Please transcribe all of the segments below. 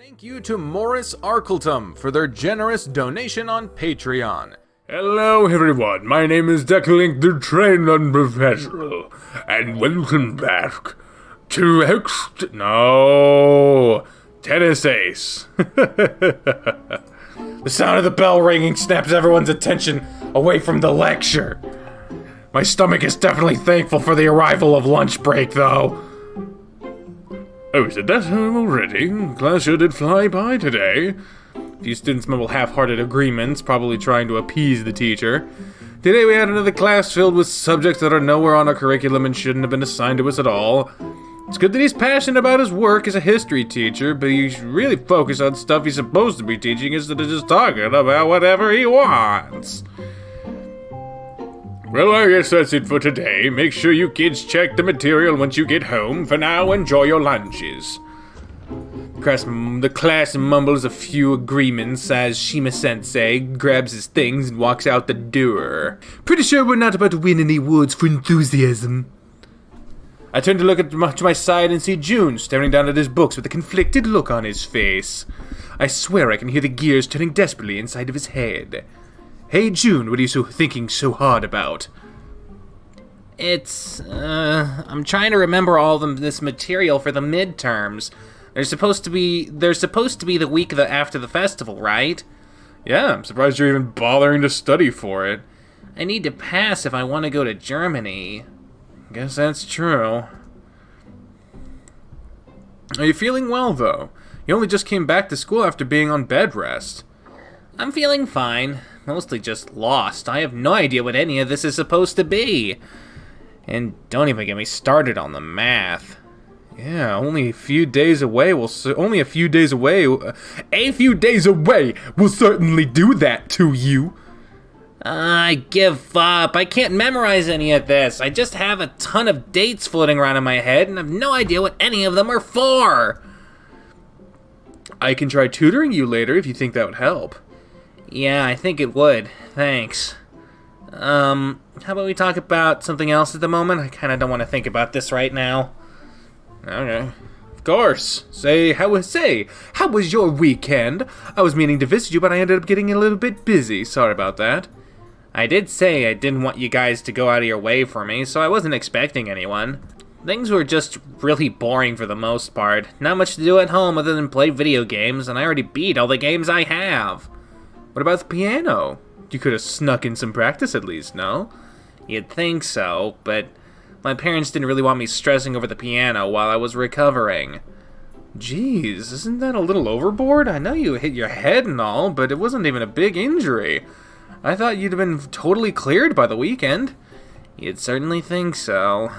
Thank you to Morris Arkletum for their generous donation on Patreon. Hello everyone, my name is Decklink the Trained Unprofessional, and welcome back to Tennis Ace. The sound of the bell ringing snaps everyone's attention away from the lecture. My stomach is definitely thankful for the arrival of lunch break, though. Oh, is it that time already? Class sure did fly by today. A few students mumble half-hearted agreements, probably trying to appease the teacher. Today we had another class filled with subjects that are nowhere on our curriculum and shouldn't have been assigned to us at all. It's good that he's passionate about his work as a history teacher, but he should really focus on stuff he's supposed to be teaching instead of just talking about whatever he wants. Well, I guess that's it for today. Make sure you kids check the material once you get home. For now, enjoy your lunches. The class mumbles a few agreements as Shima-sensei grabs his things and walks out the door. Pretty sure we're not about to win any awards for enthusiasm. I turn to look to my side and see June staring down at his books with a conflicted look on his face. I swear I can hear the gears turning desperately inside of his head. Hey June, what are you thinking so hard about? I'm trying to remember all this material for the midterms. There's supposed to be the week after the festival, right? Yeah, I'm surprised you're even bothering to study for it. I need to pass if I want to go to Germany. Guess that's true. Are you feeling well, though? You only just came back to school after being on bed rest. I'm feeling fine. Mostly just lost. I have no idea what any of this is supposed to be. And don't even get me started on the math. Yeah, a few days away will certainly do that to you. I give up. I can't memorize any of this. I just have a ton of dates floating around in my head, and I have no idea what any of them are for. I can try tutoring you later if you think that would help. Yeah, I think it would. Thanks. How about we talk about something else at the moment? I kind of don't want to think about this right now. Okay. Of course. How was your weekend? I was meaning to visit you, but I ended up getting a little bit busy. Sorry about that. I did say I didn't want you guys to go out of your way for me, so I wasn't expecting anyone. Things were just really boring for the most part. Not much to do at home other than play video games, and I already beat all the games I have. What about the piano? You could have snuck in some practice at least, no? You'd think so, but my parents didn't really want me stressing over the piano while I was recovering. Jeez, isn't that a little overboard? I know you hit your head and all, but it wasn't even a big injury. I thought you'd have been totally cleared by the weekend. You'd certainly think so.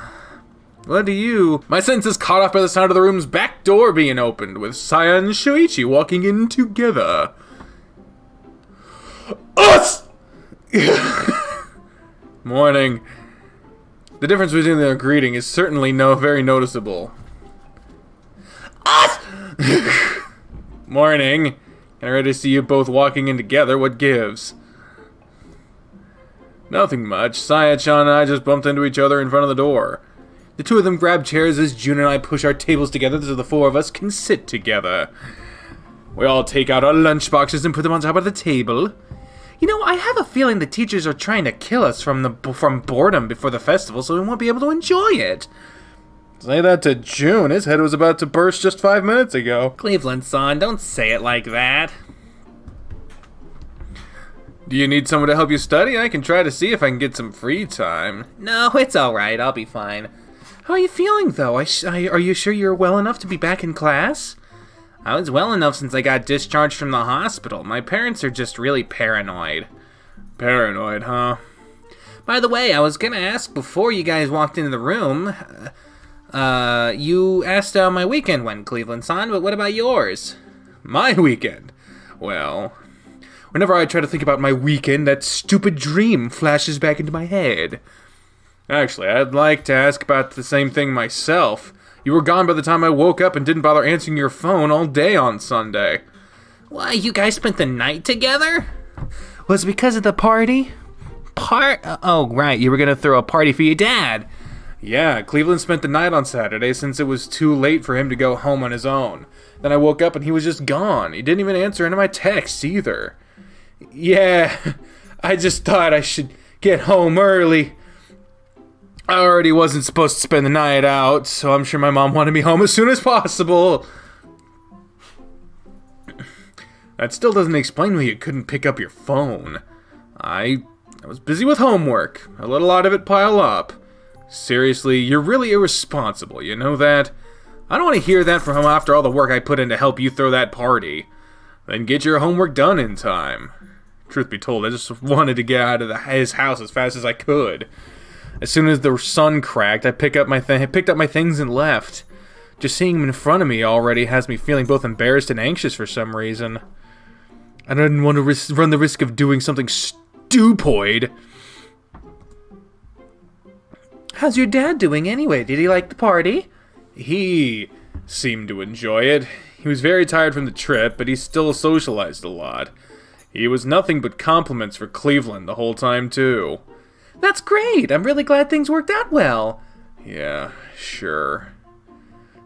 What do you... My sense is caught off by the sound of the room's back door being opened, with Saya and Shoichi walking in together. Us! Morning. The difference between their greeting is certainly very noticeable. Us! Morning. I'm ready to see you both walking in together. What gives? Nothing much. Saya-chan and I just bumped into each other in front of the door. The two of them grab chairs as June and I push our tables together so the four of us can sit together. We all take out our lunch boxes and put them on top of the table. You know, I have a feeling the teachers are trying to kill us from boredom before the festival, so we won't be able to enjoy it. Say that to June. His head was about to burst just 5 minutes ago. Cleveland-san, don't say it like that. Do you need someone to help you study? I can try to see if I can get some free time. No, it's alright. I'll be fine. How are you feeling, though? Are you sure you're well enough to be back in class? I was well enough since I got discharged from the hospital. My parents are just really paranoid. Paranoid, huh? By the way, I was gonna ask before you guys walked into the room. You asked how my weekend went, Cleveland-san, but what about yours? My weekend? Well, whenever I try to think about my weekend, that stupid dream flashes back into my head. Actually, I'd like to ask about the same thing myself. You were gone by the time I woke up and didn't bother answering your phone all day on Sunday. Why, you guys spent the night together? Was it because of the party? Oh, right, you were gonna throw a party for your dad. Yeah, Cleveland spent the night on Saturday since it was too late for him to go home on his own. Then I woke up and he was just gone. He didn't even answer any of my texts either. Yeah, I just thought I should get home early. I already wasn't supposed to spend the night out, so I'm sure my mom wanted me home as soon as possible. That still doesn't explain why you couldn't pick up your phone. I was busy with homework. I let a lot of it pile up. Seriously, you're really irresponsible, you know that? I don't want to hear that from him after all the work I put in to help you throw that party. Then get your homework done in time. Truth be told, I just wanted to get out of his house as fast as I could. As soon as the sun cracked, I picked up my things and left. Just seeing him in front of me already has me feeling both embarrassed and anxious for some reason. I didn't want to run the risk of doing something stupid. How's your dad doing anyway? Did he like the party? He seemed to enjoy it. He was very tired from the trip, but he still socialized a lot. He was nothing but compliments for Cleveland the whole time, too. That's great. I'm really glad things worked out well. Yeah, sure.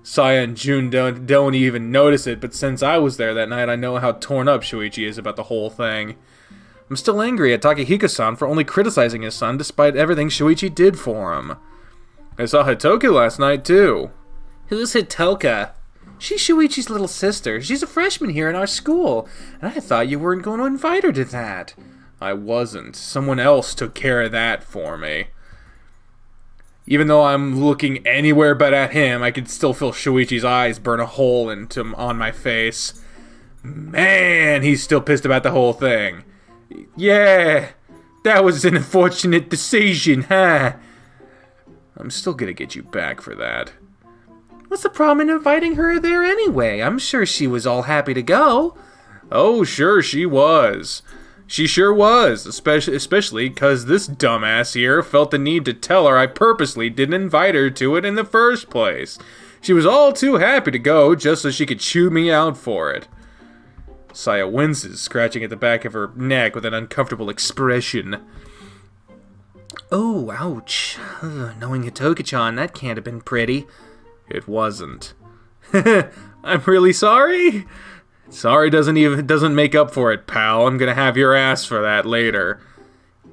Saya and June don't even notice it, but since I was there that night, I know how torn up Shoichi is about the whole thing. I'm still angry at Takehiko-san for only criticizing his son despite everything Shoichi did for him. I saw Hitoka last night, too. Who's Hitoka? She's Shoichi's little sister. She's a freshman here in our school, and I thought you weren't going to invite her to that. I wasn't. Someone else took care of that for me. Even though I'm looking anywhere but at him, I could still feel Shoichi's eyes burn a hole on my face. Man, he's still pissed about the whole thing. Yeah, that was an unfortunate decision, huh? I'm still gonna get you back for that. What's the problem in inviting her there anyway? I'm sure she was all happy to go. Oh, sure she was. She sure was, especially because this dumbass here felt the need to tell her I purposely didn't invite her to it in the first place. She was all too happy to go just so she could chew me out for it. Saya winces, scratching at the back of her neck with an uncomfortable expression. Oh, ouch. Knowing Hitoka-chan, that can't have been pretty. It wasn't. I'm really sorry. Sorry doesn't make up for it, pal. I'm gonna have your ass for that later.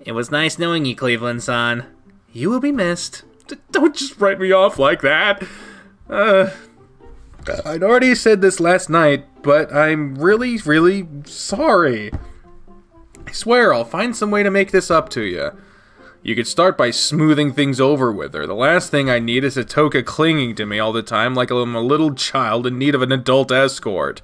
It was nice knowing you, Cleveland-san. You will be missed. Don't just write me off like that. I'd already said this last night, but I'm really, really sorry. I swear I'll find some way to make this up to you. You could start by smoothing things over with her. The last thing I need is Hitoka clinging to me all the time like I'm a little child in need of an adult escort.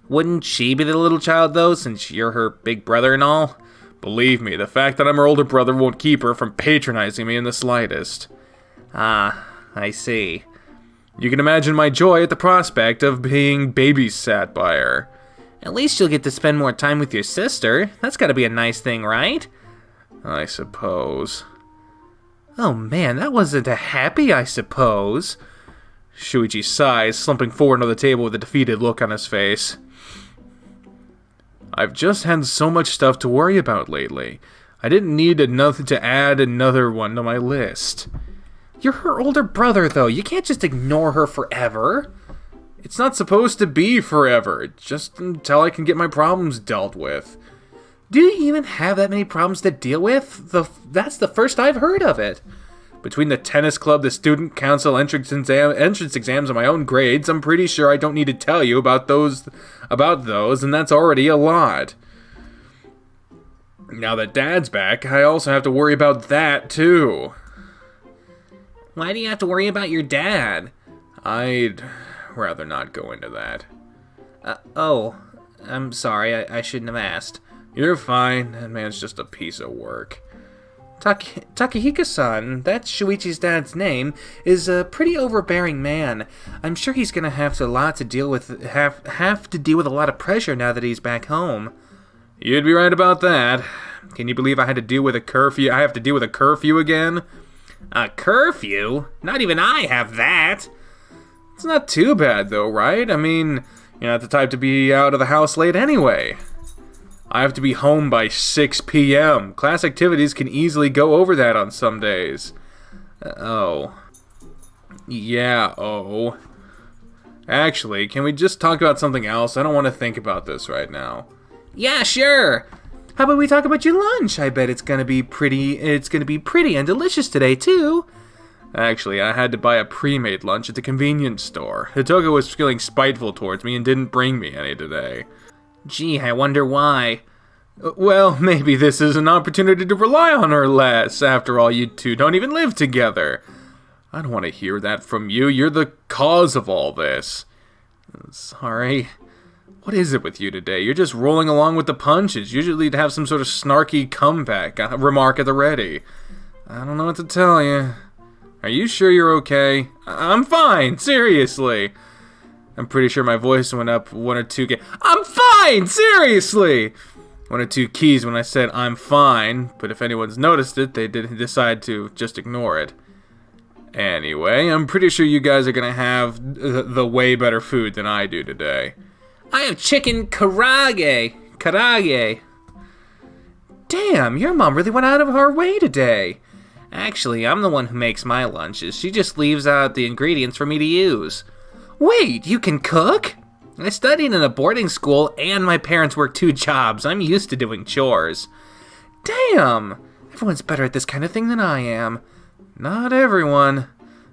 Wouldn't she be the little child, though, since you're her big brother and all? Believe me, the fact that I'm her older brother won't keep her from patronizing me in the slightest. Ah, I see. You can imagine my joy at the prospect of being babysat by her. At least you'll get to spend more time with your sister. That's gotta be a nice thing, right? I suppose. Oh man, that wasn't a happy I suppose. Shoichi sighs, slumping forward on the table with a defeated look on his face. I've just had so much stuff to worry about lately. I didn't need to add another one to my list. You're her older brother, though. You can't just ignore her forever. It's not supposed to be forever, just until I can get my problems dealt with. Do you even have that many problems to deal with? That's the first I've heard of it. Between the tennis club, the student council entrance exams, and my own grades, I'm pretty sure I don't need to tell you about those, and that's already a lot. Now that Dad's back, I also have to worry about that, too. Why do you have to worry about your dad? I'd rather not go into that. Oh, I'm sorry, I shouldn't have asked. You're fine, that man's just a piece of work. Takehiko-san, that's Shoichi's dad's name, is a pretty overbearing man. I'm sure he's gonna have to deal with a lot of pressure now that he's back home. You'd be right about that. Can you believe I had to deal with a curfew? I have to deal with a curfew again? A curfew? Not even I have that. It's not too bad though, right? I mean, you're not the type to be out of the house late anyway. I have to be home by 6 p.m. Class activities can easily go over that on some days. Oh. Yeah, oh. Actually, can we just talk about something else? I don't want to think about this right now. Yeah, sure. How about we talk about your lunch? I bet it's gonna be pretty and delicious today, too. Actually, I had to buy a pre-made lunch at the convenience store. Hitoga was feeling spiteful towards me and didn't bring me any today. Gee, I wonder why. Well, maybe this is an opportunity to rely on her less. After all, you two don't even live together. I don't want to hear that from you. You're the cause of all this. Sorry. What is it with you today? You're just rolling along with the punches. Usually you'd have some sort of snarky comeback remark at the ready. I don't know what to tell you. Are you sure you're okay? I'm fine, seriously. I'm pretty sure my voice went up 1 or 2 I'm fine, seriously! 1 or 2 keys when I said I'm fine, but if anyone's noticed it, they did decide to just ignore it. Anyway, I'm pretty sure you guys are gonna have the way better food than I do today. I have chicken karage. Damn, your mom really went out of her way today. Actually, I'm the one who makes my lunches. She just leaves out the ingredients for me to use. Wait, you can cook? I studied in a boarding school and my parents work 2 jobs. I'm used to doing chores. Damn, everyone's better at this kind of thing than I am. Not everyone.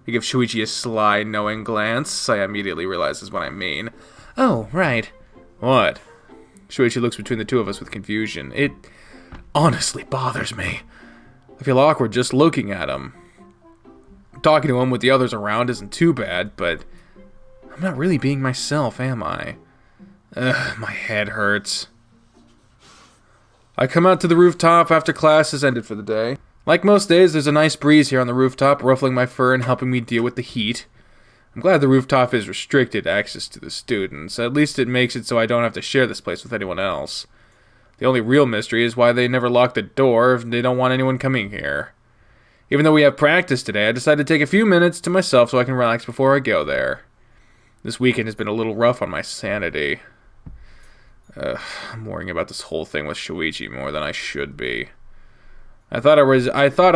I give Shoichi a sly, knowing glance. I immediately realizes what I mean. Oh, right. What? Shoichi looks between the two of us with confusion. It honestly bothers me. I feel awkward just looking at him. Talking to him with the others around isn't too bad, but I'm not really being myself, am I? Ugh, my head hurts. I come out to the rooftop after class has ended for the day. Like most days, there's a nice breeze here on the rooftop, ruffling my fur and helping me deal with the heat. I'm glad the rooftop is restricted access to the students. At least it makes it so I don't have to share this place with anyone else. The only real mystery is why they never lock the door if they don't want anyone coming here. Even though we have practice today, I decided to take a few minutes to myself so I can relax before I go there. This weekend has been a little rough on my sanity. I'm worrying about this whole thing with Shoichi more than I should be. I thought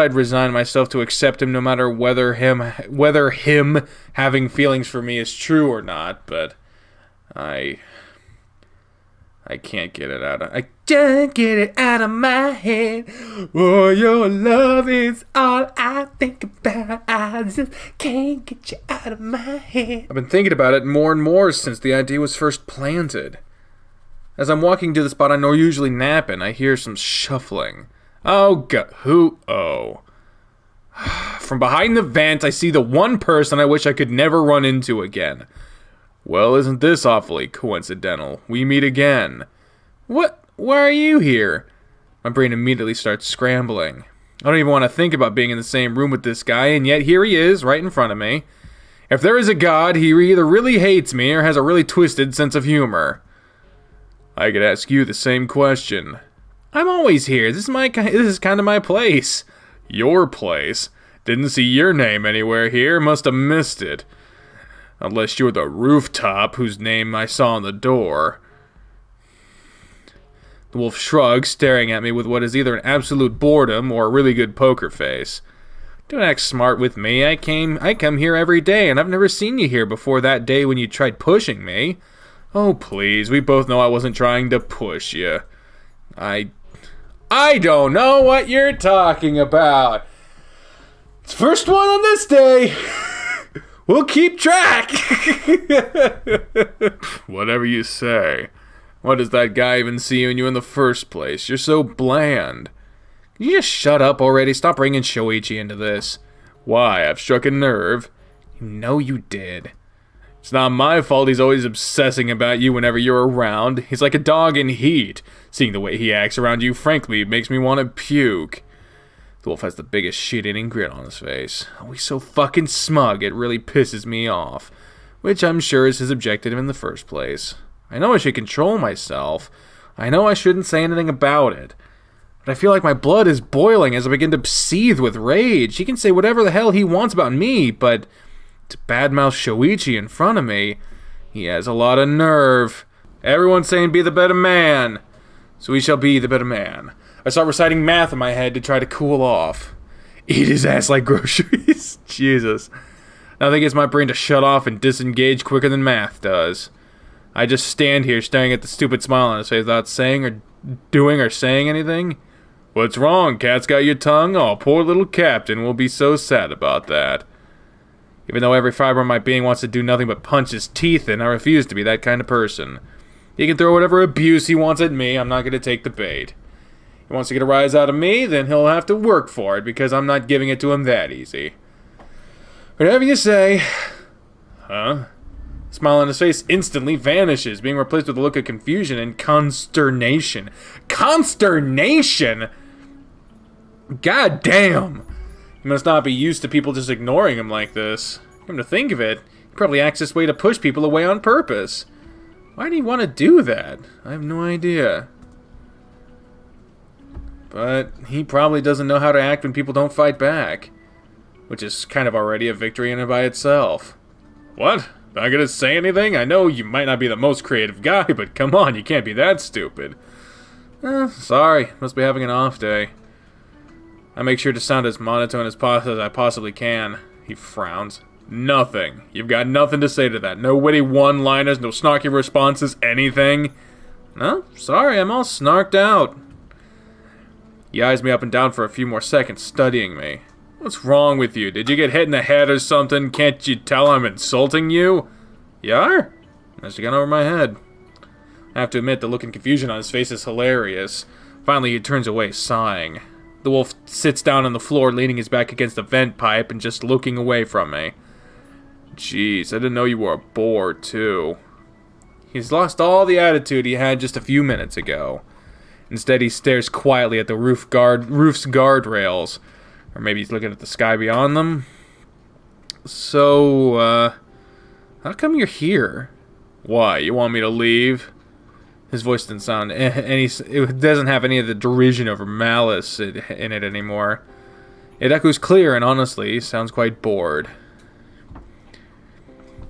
I'd resign myself to accept him no matter whether him having feelings for me is true or not, but I can't get it out of my head. Oh, your love is all I think about. I just can't get you out of my head. I've been thinking about it more and more since the idea was first planted. As I'm walking to the spot I know usually napping, I hear some shuffling. Oh, God. Who? Oh. From behind the vent, I see the one person I wish I could never run into again. Well, isn't this awfully coincidental? We meet again. What? Why are you here? My brain immediately starts scrambling. I don't even want to think about being in the same room with this guy, and yet here he is, right in front of me. If there is a God, he either really hates me or has a really twisted sense of humor. I could ask you the same question. I'm always here. This is kind of my place. Your place? Didn't see your name anywhere here. Must have missed it. Unless you're the rooftop whose name I saw on the door. The wolf shrugs, staring at me with what is either an absolute boredom or a really good poker face. Don't act smart with me. I come here every day, and I've never seen you here before that day when you tried pushing me. Oh, please. We both know I wasn't trying to push you. I don't know what you're talking about. It's first one on this day. We'll keep track. Whatever you say. Why does that guy even see in you in the first place? You're so bland. Can you just shut up already? Stop bringing Shoichi into this. Why? I've struck a nerve. You know you did. It's not my fault he's always obsessing about you whenever you're around. He's like a dog in heat. Seeing the way he acts around you, frankly, makes me want to puke. The wolf has the biggest shit-eating grin on his face. Oh, he's so fucking smug, it really pisses me off. Which I'm sure is his objective in the first place. I know I should control myself. I know I shouldn't say anything about it. But I feel like my blood is boiling as I begin to seethe with rage. He can say whatever the hell he wants about me, but to badmouth Shoichi in front of me, he has a lot of nerve. Everyone's saying be the better man. So he shall be the better man. I start reciting math in my head to try to cool off. Eat his ass like groceries. Jesus. Nothing gets my brain to shut off and disengage quicker than math does. I just stand here staring at the stupid smile on his face without saying or doing or saying anything. What's wrong? Cat's got your tongue? Oh, poor little captain will be so sad about that. Even though every fiber of my being wants to do nothing but punch his teeth in, I refuse to be that kind of person. He can throw whatever abuse he wants at me, I'm not going to take the bait. He wants to get a rise out of me, then he'll have to work for it, because I'm not giving it to him that easy. Whatever you say. Huh? The smile on his face instantly vanishes, being replaced with a look of confusion and consternation. Consternation?! God damn! He must not be used to people just ignoring him like this. Come to think of it, he probably acts this way to push people away on purpose. Why do he want to do that? I have no idea. But he probably doesn't know how to act when people don't fight back. Which is kind of already a victory in and by itself. What? Not gonna say anything? I know you might not be the most creative guy, but come on, you can't be that stupid. Sorry, must be having an off day. I make sure to sound as monotone as I possibly can. He frowns. Nothing. You've got nothing to say to that. No witty one-liners, no snarky responses, anything. No, sorry, I'm all snarked out. He eyes me up and down for a few more seconds, studying me. What's wrong with you? Did you get hit in the head or something? Can't you tell I'm insulting you? You are? That's gone over my head. I have to admit, the look and confusion on his face is hilarious. Finally, he turns away, sighing. The wolf sits down on the floor, leaning his back against the vent pipe and just looking away from me. Jeez, I didn't know you were a bore, too. He's lost all the attitude he had just a few minutes ago. Instead, he stares quietly at the roof's guardrails. Or maybe he's looking at the sky beyond them. So, how come you're here? Why, you want me to leave? His voice didn't sound, it doesn't have any of the derision or malice in it anymore. It echoes clear and honestly sounds quite bored.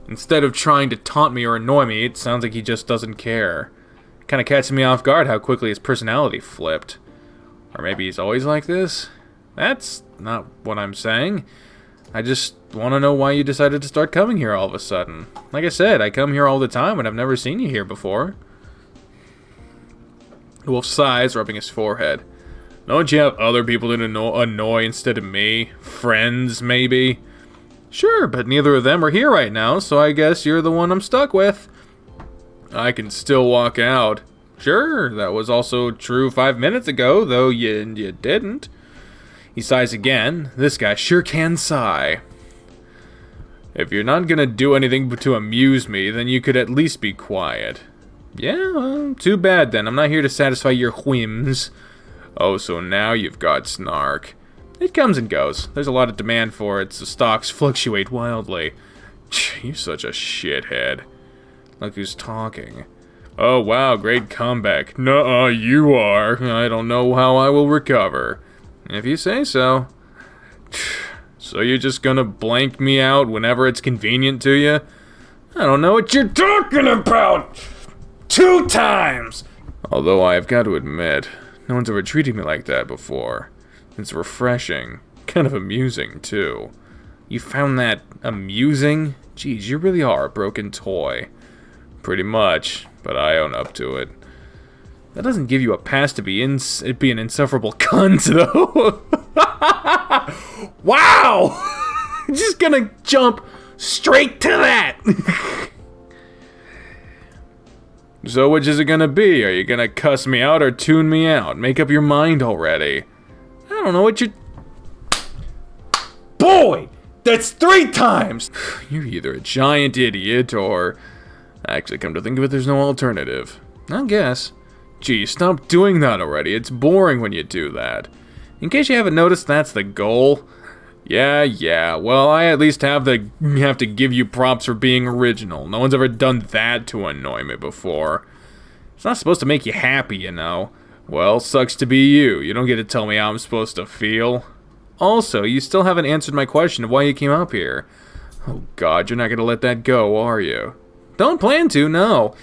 Instead of trying to taunt me or annoy me, it sounds like he just doesn't care. It kind of catches me off guard how quickly his personality flipped. Or maybe he's always like this? That's not what I'm saying. I just want to know why you decided to start coming here all of a sudden. Like I said, I come here all the time and I've never seen you here before. The wolf sighs, rubbing his forehead. Don't you have other people to annoy instead of me? Friends, maybe? Sure, but neither of them are here right now, so I guess you're the one I'm stuck with. I can still walk out. Sure, that was also true 5 minutes ago, though you didn't. He sighs again. This guy sure can sigh. If you're not gonna do anything to amuse me, then you could at least be quiet. Yeah, well, too bad then. I'm not here to satisfy your whims. Oh, so now you've got snark. It comes and goes. There's a lot of demand for it, so stocks fluctuate wildly. You're such a shithead. Look who's talking. Oh, wow, great comeback. Nuh-uh, you are. I don't know how I will recover. If you say so. So you're just gonna blank me out whenever it's convenient to you? I don't know what you're talking about! 2 times! Although I've got to admit, no one's ever treated me like that before. It's refreshing. Kind of amusing, too. You found that amusing? Geez, you really are a broken toy. Pretty much, but I own up to it. That doesn't give you a pass to be an insufferable cunt, though. Wow! Just gonna jump straight to that! So which is it gonna be? Are you gonna cuss me out or tune me out? Make up your mind already. I don't know what you're... Boy! That's 3 times! You're either a giant idiot or... Actually, come to think of it, there's no alternative. I guess. Gee, stop doing that already. It's boring when you do that. In case you haven't noticed, that's the goal. Yeah, well, I at least have to give you props for being original. No one's ever done that to annoy me before. It's not supposed to make you happy, you know. Well, sucks to be you. You don't get to tell me how I'm supposed to feel. Also, you still haven't answered my question of why you came up here. Oh god, you're not gonna let that go, are you? Don't plan to, no.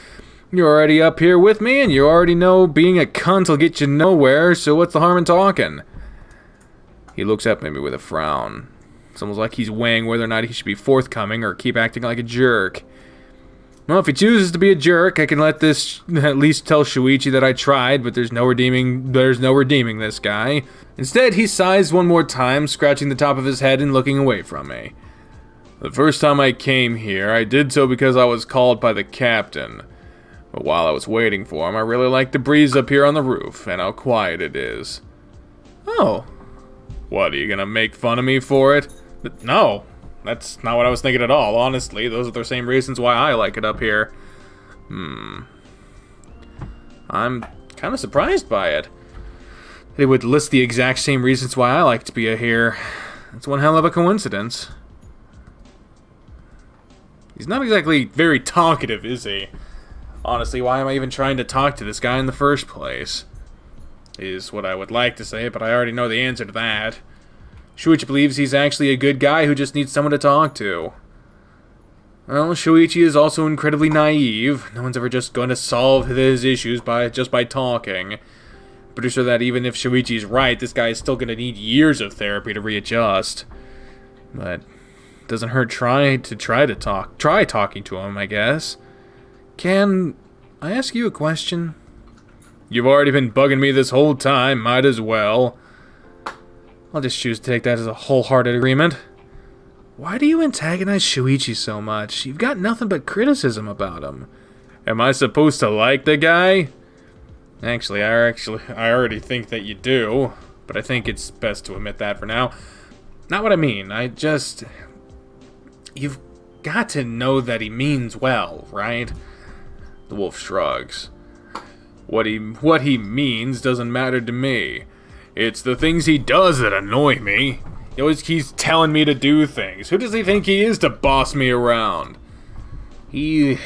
You're already up here with me, and you already know being a cunt will get you nowhere, so what's the harm in talking? He looks up at me with a frown. It's almost like he's weighing whether or not he should be forthcoming or keep acting like a jerk. Well, if he chooses to be a jerk, I can let this at least tell Shoichi that I tried, but there's no redeeming this guy. Instead, he sighs one more time, scratching the top of his head and looking away from me. The first time I came here, I did so because I was called by the captain. But while I was waiting for him, I really liked the breeze up here on the roof, and how quiet it is. Oh. What, are you gonna make fun of me for it? No. That's not what I was thinking at all, honestly. Those are the same reasons why I like it up here. I'm kind of surprised by it. They would list the exact same reasons why I like to be here. It's one hell of a coincidence. He's not exactly very talkative, is he? Honestly, why am I even trying to talk to this guy in the first place? Is what I would like to say, but I already know the answer to that. Shoichi believes he's actually a good guy who just needs someone to talk to. Well, Shoichi is also incredibly naive. No one's ever just going to solve his issues by talking. Pretty sure that even if Shoichi's right, this guy is still going to need years of therapy to readjust. But it doesn't hurt try talking to him, I guess. Can I ask you a question? You've already been bugging me this whole time, might as well. I'll just choose to take that as a wholehearted agreement. Why do you antagonize Shoichi so much? You've got nothing but criticism about him. Am I supposed to like the guy? Actually, I already think that you do, but I think it's best to admit that for now. Not what I mean, you've got to know that he means well, right? The wolf shrugs. What he means doesn't matter to me. It's the things he does that annoy me. He always keeps telling me to do things. Who does he think he is to boss me around? He's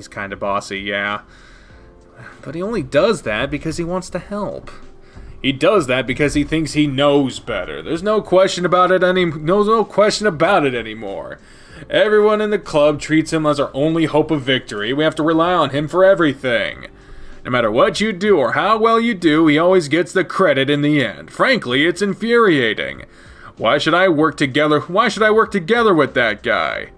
kind of bossy, yeah. But he only does that because he wants to help. He does that because he thinks he knows better. There's no question about it anymore. Everyone in the club treats him as our only hope of victory. We have to rely on him for everything. No matter what you do or how well you do, he always gets the credit in the end. Frankly, it's infuriating. Why should I work together with that guy?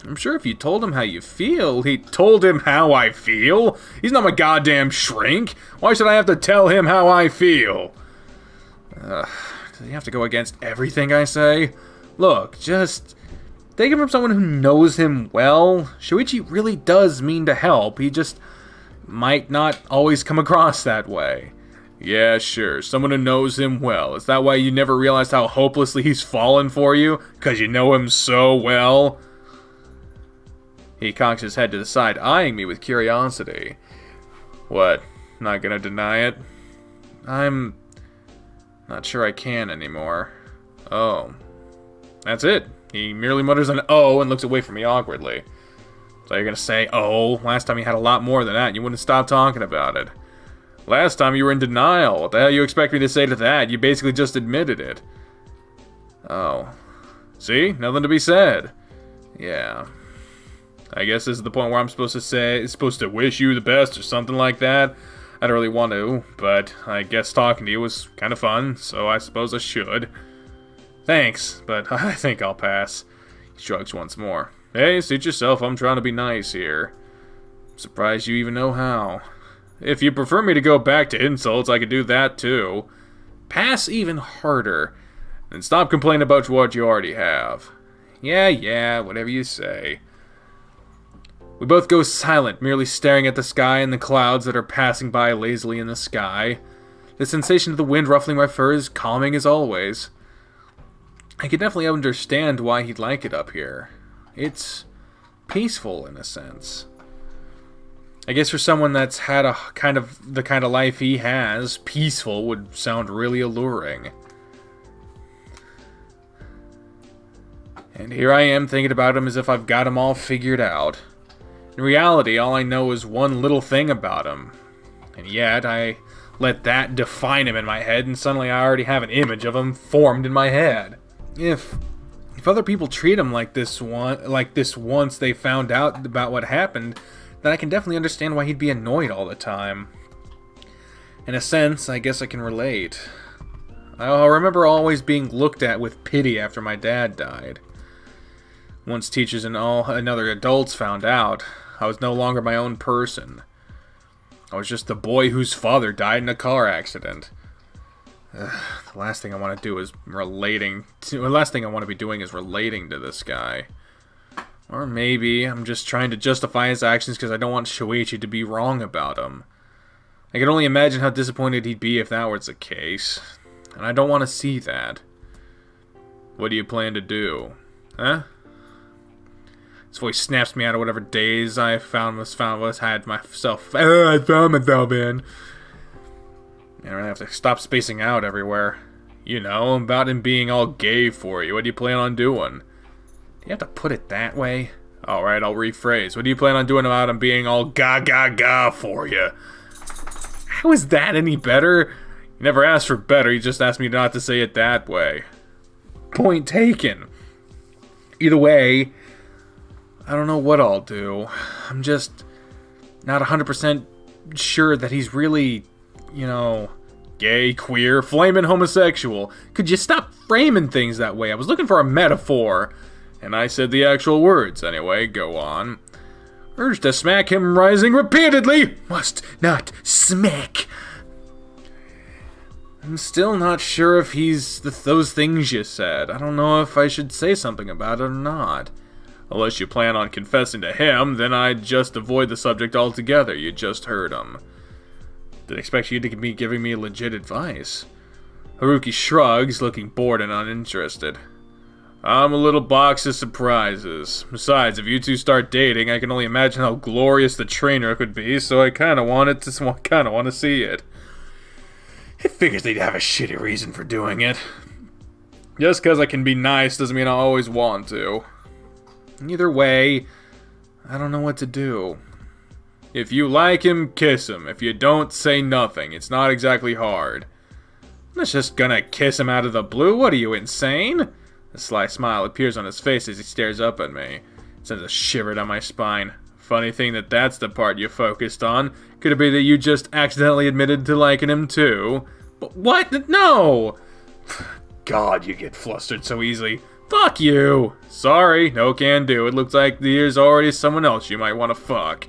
I'm sure if you told him how you feel, he told him how I feel. He's not my goddamn shrink. Why should I have to tell him how I feel? Does he have to go against everything I say? Look, just take it from someone who knows him well. Shoichi really does mean to help. He just might not always come across that way. Yeah, sure, someone who knows him well. Is that why you never realized how hopelessly he's fallen for you? 'Cause you know him so well? He cocks his head to the side, eyeing me with curiosity. What? Not gonna deny it? I'm not sure I can anymore. Oh. That's it. He merely mutters an "oh" and looks away from me awkwardly. So you're gonna say, "Oh, last time you had a lot more than that and you wouldn't stop talking about it. Last time you were in denial. What the hell you expect me to say to that? You basically just admitted it." Oh. See? Nothing to be said. Yeah. I guess this is the point where I'm supposed to wish you the best or something like that. I don't really want to, but I guess talking to you was kind of fun, so I suppose I should. Thanks, but I think I'll pass. He shrugs once more. Hey, suit yourself, I'm trying to be nice here. Surprised you even know how. If you prefer me to go back to insults, I could do that too. Pass even harder. And stop complaining about what you already have. Yeah, whatever you say. We both go silent, merely staring at the sky and the clouds that are passing by lazily in the sky. The sensation of the wind ruffling my fur is calming as always. I can definitely understand why he'd like it up here. It's peaceful in a sense. I guess for someone that's had the kind of life he has, peaceful would sound really alluring. And here I am thinking about him as if I've got him all figured out. In reality, all I know is one little thing about him. And yet, I let that define him in my head, and suddenly I already have an image of him formed in my head. If other people treat him like this once they found out about what happened, then I can definitely understand why he'd be annoyed all the time. In a sense, I guess I can relate. I remember always being looked at with pity after my dad died. Once teachers and other adults found out, I was no longer my own person. I was just the boy whose father died in a car accident. The last thing I want to do is the last thing I want to be doing is relating to this guy. Or maybe I'm just trying to justify his actions because I don't want Shoichi to be wrong about him. I can only imagine how disappointed he'd be if that was the case. And I don't want to see that. What do you plan to do? Huh? His voice snaps me out of whatever daze I found myself in. I really have to stop spacing out everywhere. You know, about him being all gay for you. What do you plan on doing? Do you have to put it that way? Alright, I'll rephrase. What do you plan on doing about him being all ga for you? How is that any better? You never asked for better, you just asked me not to say it that way. Point taken. Either way, I don't know what I'll do. I'm just not 100% sure that he's really, you know, gay, queer, flaming homosexual. Could you stop framing things that way? I was looking for a metaphor. And I said the actual words anyway, go on. Urge to smack him rising repeatedly. Must not smack. I'm still not sure if he's those things you said. I don't know if I should say something about it or not. Unless you plan on confessing to him, then I'd just avoid the subject altogether. You just heard him. Didn't expect you to be giving me legit advice. Haruki shrugs, looking bored and uninterested. I'm a little box of surprises. Besides, if you two start dating, I can only imagine how glorious the trainer could be, so I kind of want to see it. It figures they'd have a shitty reason for doing it. Just because I can be nice doesn't mean I always want to. Either way, I don't know what to do. If you like him, kiss him. If you don't, say nothing. It's not exactly hard. I'm not just gonna kiss him out of the blue. What are you, insane? A sly smile appears on his face as he stares up at me. It sends a shiver down my spine. Funny thing that's the part you focused on. Could it be that you just accidentally admitted to liking him too? But what? No! God, you get flustered so easily. Fuck you! Sorry, no can do. It looks like there's already someone else you might want to fuck.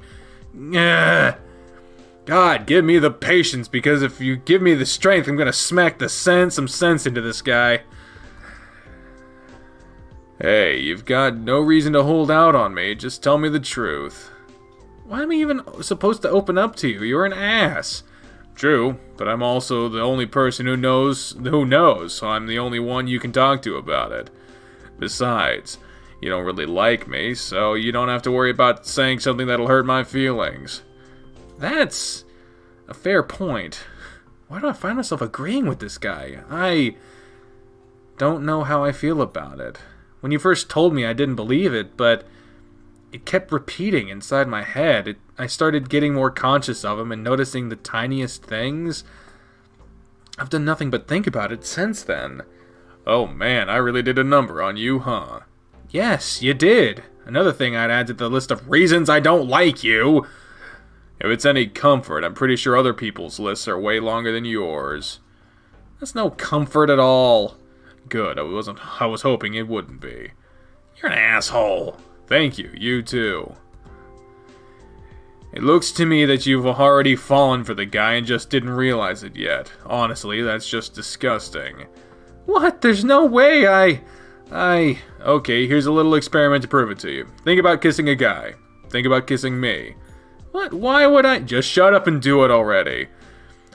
God, give me the patience, because if you give me the strength, I'm gonna smack some sense into this guy. Hey, you've got no reason to hold out on me. Just tell me the truth. Why am I even supposed to open up to you? You're an ass. True, but I'm also the only person who knows, so I'm the only one you can talk to about it. Besides, you don't really like me, so you don't have to worry about saying something that'll hurt my feelings. That's a fair point. Why do I find myself agreeing with this guy? I don't know how I feel about it. When you first told me, I didn't believe it, but it kept repeating inside my head. I started getting more conscious of him and noticing the tiniest things. I've done nothing but think about it since then. Oh man, I really did a number on you, huh? Yes, you did. Another thing I'd add to the list of reasons I don't like you. If it's any comfort, I'm pretty sure other people's lists are way longer than yours. That's no comfort at all. Good, I was hoping it wouldn't be. You're an asshole. Thank you, you too. It looks to me that you've already fallen for the guy and just didn't realize it yet. Honestly, that's just disgusting. What? There's no way Okay, here's a little experiment to prove it to you. Think about kissing a guy. Think about kissing me. What? Why would I? Just shut up and do it already.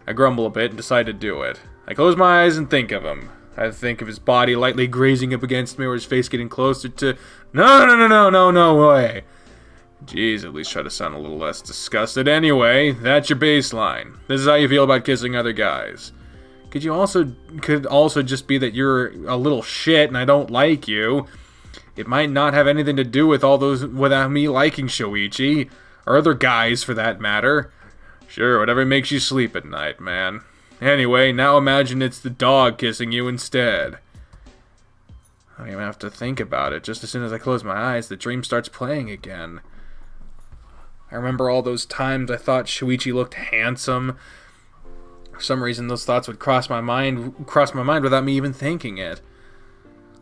I grumble a bit and decide to do it. I close my eyes and think of him. I think of his body lightly grazing up against me or his face getting closer to... No way. Jeez, at least try to sound a little less disgusted. Anyway, that's your baseline. This is how you feel about kissing other guys. Could also just be that you're a little shit and I don't like you. It might not have anything to do with without me liking Shoichi, or other guys for that matter. Sure, whatever makes you sleep at night, man. Anyway, now imagine it's the dog kissing you instead. I don't even have to think about it. Just as soon as I close my eyes, the dream starts playing again. I remember all those times I thought Shoichi looked handsome. For some reason, those thoughts would cross my mind without me even thinking it.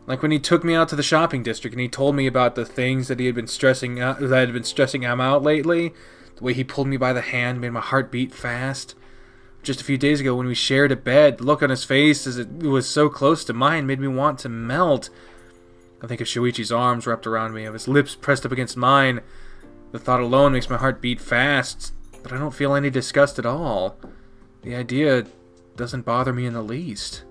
Like when he took me out to the shopping district and he told me about the things that had been stressing him out lately. The way he pulled me by the hand made my heart beat fast. Just a few days ago when we shared a bed, the look on his face as it was so close to mine made me want to melt. I think of Shoichi's arms wrapped around me, of his lips pressed up against mine. The thought alone makes my heart beat fast, but I don't feel any disgust at all. The idea doesn't bother me in the least.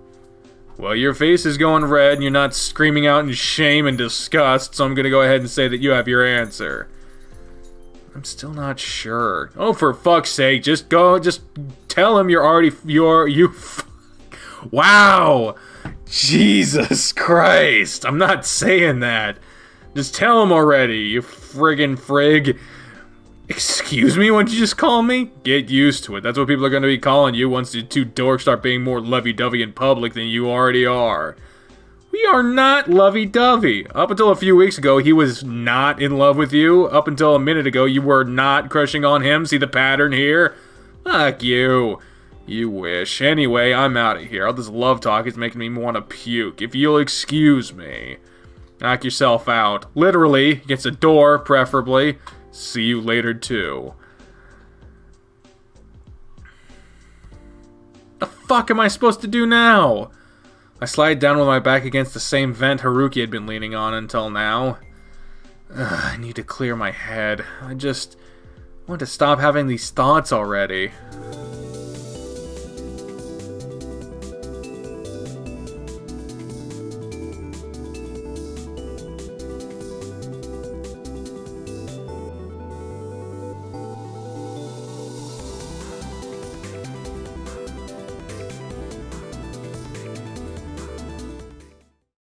Well, your face is going red and you're not screaming out in shame and disgust, so I'm gonna go ahead and say that you have your answer. I'm still not sure. Oh, for fuck's sake, just tell him wow! Jesus Christ! I'm not saying that. Just tell him already, you friggin' frig. Excuse me, what'd you just call me? Get used to it. That's what people are going to be calling you once the two dorks start being more lovey-dovey in public than you already are. We are not lovey-dovey. Up until a few weeks ago, he was not in love with you. Up until a minute ago, you were not crushing on him. See the pattern here? Fuck you. You wish. Anyway, I'm out of here. All this love talk is making me want to puke. If you'll excuse me. Knock yourself out. Literally, against a door, preferably. See you later, too. The fuck am I supposed to do now? I slide down with my back against the same vent Haruki had been leaning on until now. I need to clear my head. I just want to stop having these thoughts already.